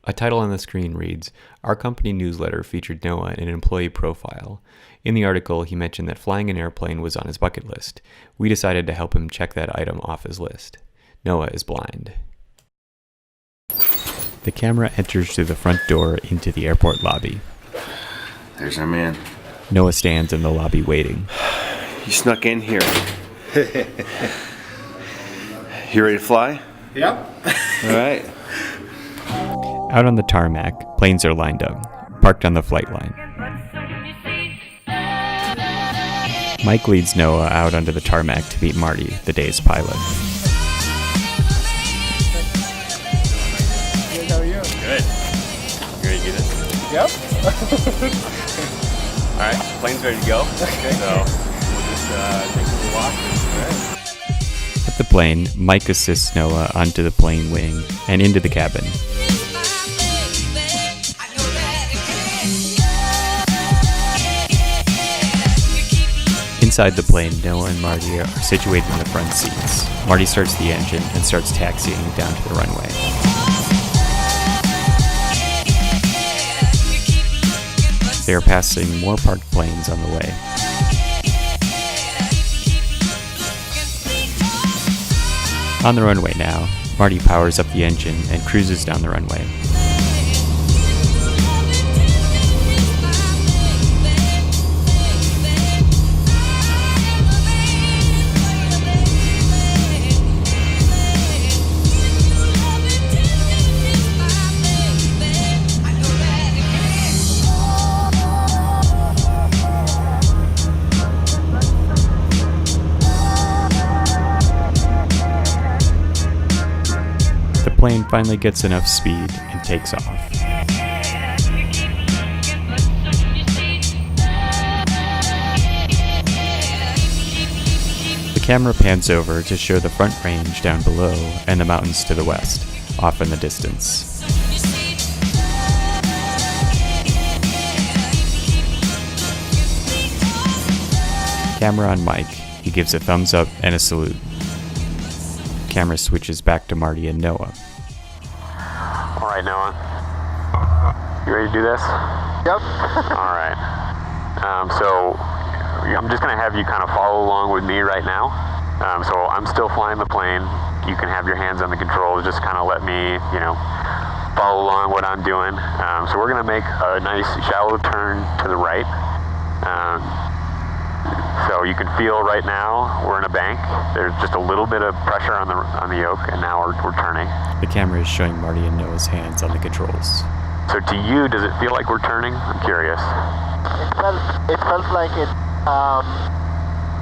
A title on the screen reads, "Our company newsletter featured Noah in an employee profile. In the article, he mentioned that flying an airplane was on his bucket list. We decided to help him check that item off his list. Noah is blind." The camera enters through the front door into the airport lobby. There's our man. Noah stands in the lobby waiting. You snuck in here. You ready to fly? Yep. All right. Out on the tarmac, planes are lined up, parked on the flight line. Mike leads Noah out onto the tarmac to meet Marty, the day's pilot. Good, how are you? Good. You ready to do this? Yep. All right. Plane's ready to go. Okay. So we'll just take a little walk. All right. At the plane, Mike assists Noah onto the plane wing and into the cabin. Inside the plane, Noah and Marty are situated in the front seats. Marty starts the engine and starts taxiing down to the runway. They are passing more parked planes on the way. On the runway now, Marty powers up the engine and cruises down the runway. The plane finally gets enough speed and takes off. The camera pans over to show the front range down below and the mountains to the west, off in the distance. Camera on Mike. He gives a thumbs up and a salute. Camera switches back to Marty and Noah. All right, Noah. You ready to do this? Yep. All right. So I'm just going to have you kind of follow along with me right now. So I'm still flying the plane. You can have your hands on the controls. Just kind of let me, follow along what I'm doing. So we're going to make a nice shallow turn to the right. So you can feel right now we're in a bank. There's just a little bit of pressure on the yoke, and now we're turning. The camera is showing Marty and Noah's hands on the controls. So to you, does it feel like we're turning? I'm curious. It felt like it.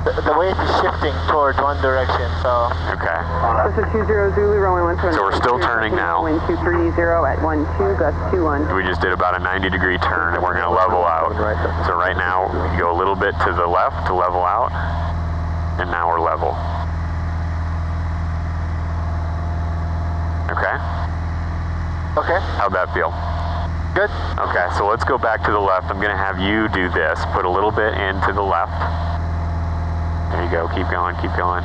The weight is shifting towards one direction. So. Okay. This is 20 Zulu, runway 17. So we're still turning now. Wind 230 at 12, gust 21. We just did about a 90-degree turn, and we're going to level out. So right now, you go a little bit to the left to level out, and now we're level. Okay? Okay. How'd that feel? Good. Okay, so let's go back to the left. I'm going to have you do this. Put a little bit into the left. There you go. Keep going, keep going.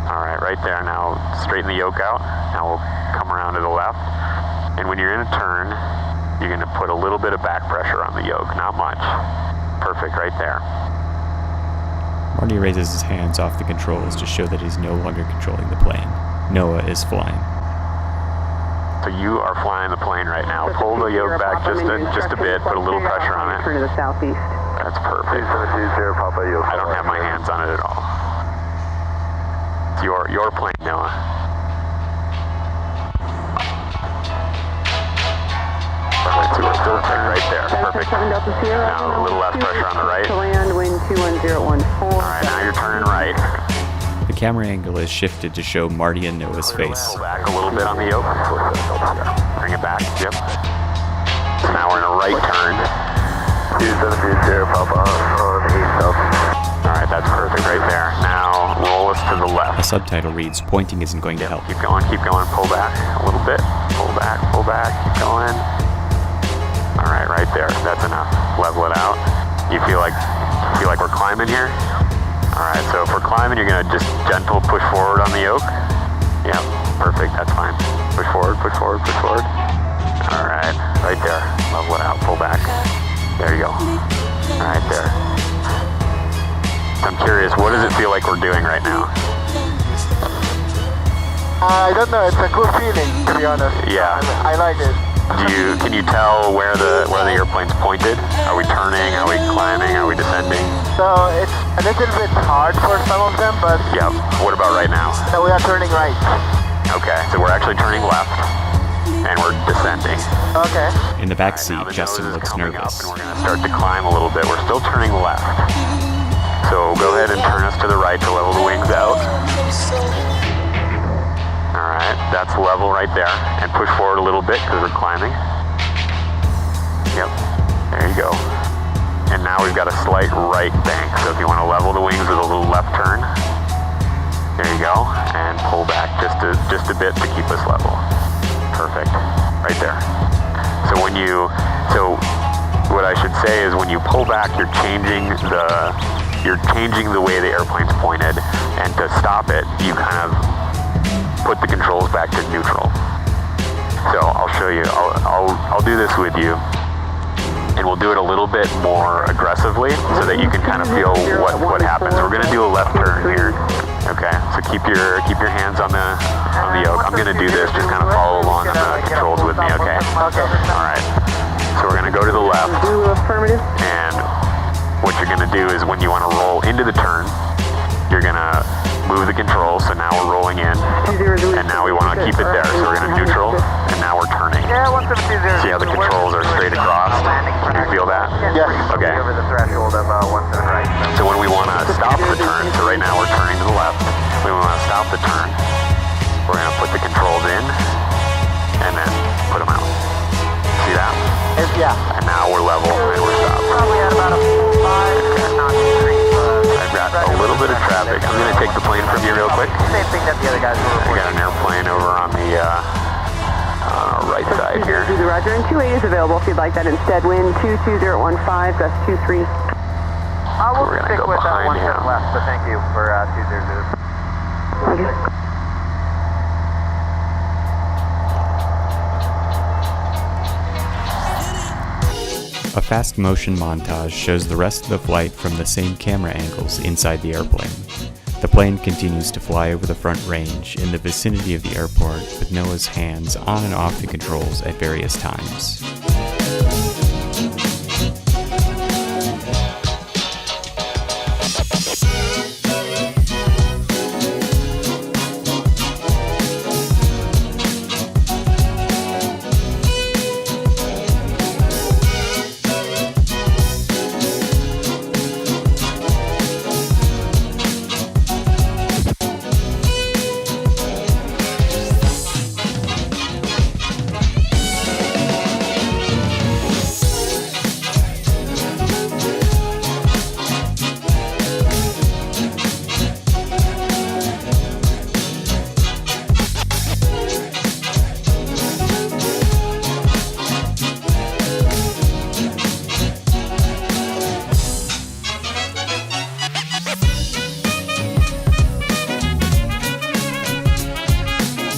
All right, right there. Now straighten the yoke out. Now we'll come around to the left. And when you're in a turn, you're going to put a little bit of back pressure on the yoke. Not much. Perfect, right there. Marty raises his hands off the controls to show that he's no longer controlling the plane. Noah is flying. So you are flying the plane right now. Pull the yoke back just a bit. Put a little pressure on it. Turn to the southeast. That's perfect. I don't have my hands on it at all. It's your plane, Noah. Perfect. So we're still turning right there. Perfect. Now a little less pressure on the right. To land, wind 21014. All right, now you're turning right. The camera angle is shifted to show Marty and Noah's face. Pull back a little bit on the yoke. Bring it back. Yep. So now we're in a right turn. 2720 Papa on east up. All right, that's perfect right there. Now roll us to the A left. subtitle reads, "Pointing isn't going to help." Keep going, pull back a little bit. Pull back, keep going. All right, right there. That's enough. Level it out. You feel like we're climbing here? All right, so if we're climbing, you're gonna just gentle push forward on the yoke. Yep, perfect, that's fine. Push forward, push forward, push forward. All right, right there. Level it out, pull back. There you go. Right there. I'm curious, what does it feel like we're doing right now? I don't know, it's a cool feeling, to be honest. Yeah. I like it. Can you tell where the airplane's pointed? Are we turning? Are we climbing? Are we descending? So it's a little bit hard for some of them, but Yeah. What about right now? we are turning right. Okay, so we're actually turning left, and we're descending. Okay. In the back Now seat, the Justin nose is looks coming nervous. Up, and we're going to start to climb a little bit. We're still turning left. So go ahead and turn us to the right to level the wings out. All right, that's level right there. And push forward a little bit because we're climbing. Yep, there you go. And now we've got a slight right bank. So if you want to level the wings with a little left turn, there you go. And pull back just a bit to keep us level. Perfect, right there. So what I should say is when you pull back, you're changing the way the airplane's pointed, and to stop it, you kind of put the controls back to neutral. So I'll show you. I'll do this with you, and we'll do it a little bit more aggressively so that you can kind of feel what happens. We're going to do a left turn here. Okay, so keep your hands on the yoke. I'm going to do this. Just kind of follow along on the controls with me. Okay. Okay. All right. So we're going to go to the left. Affirmative. And what you're going to do is when you want to roll into the turn, you're going to move the controls. So now we're rolling in, and now we want to keep it there. So we're going to neutral, and now we're turning. Yeah, 1720. See how the controls are straight across? Can you feel that? Yes. Okay. Over the threshold of 17 right. So when we want to stop the turn, so right now we're turning to the left. When we want to stop the turn, we're going to put the controls in, and then put them out. See that? Yeah. And now we're level, and we're stopped. Probably at about a 5 knot increase. I've got a little bit of traffic. I'm going to take the plane from you real quick. Same thing that the other guys were I reporting. got an airplane over on the right side here. Do the Roger, and 28 is available if you'd like that instead. Wind 22015, gust 23. We'll We're gonna stick go with behind 1 him. turn left, but thank you for 200. Roger. A fast motion montage shows the rest of the flight from the same camera angles inside the airplane. The plane continues to fly over the front range in the vicinity of the airport with Noah's hands on and off the controls at various times.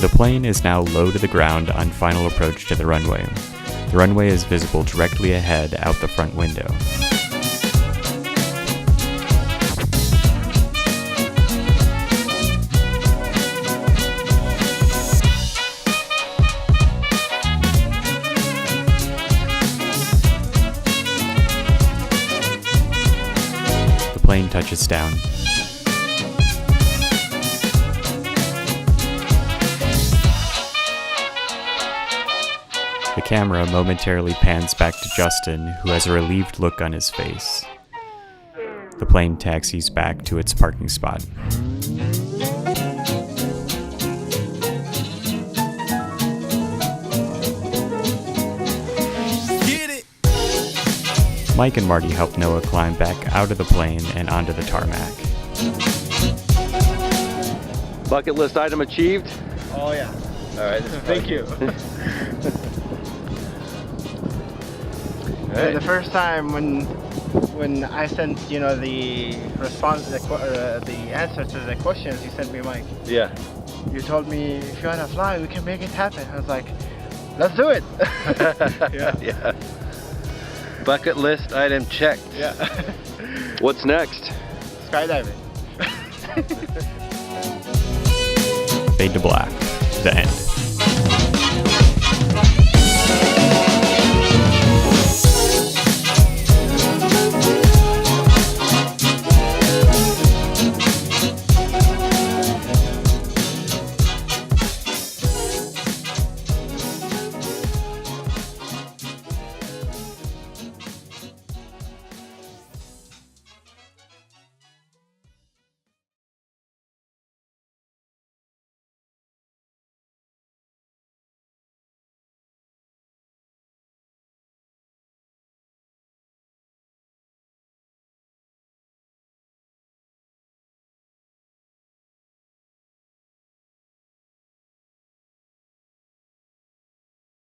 The plane is now low to the ground on final approach to the runway. The runway is visible directly ahead out the front window. The plane touches down. The camera momentarily pans back to Justin, who has a relieved look on his face. The plane taxis back to its parking spot. Mike and Marty help Noah climb back out of the plane and onto the tarmac. Bucket list item achieved. Oh yeah. All right. Thank you. The first time when I sent the response, the answer to the questions, you sent me Mike. Yeah. you told me if you wanna fly, we can make it happen. I was like, let's do it. Yeah. Yeah. Bucket list item checked. Yeah. What's next? Skydiving. Fade to black.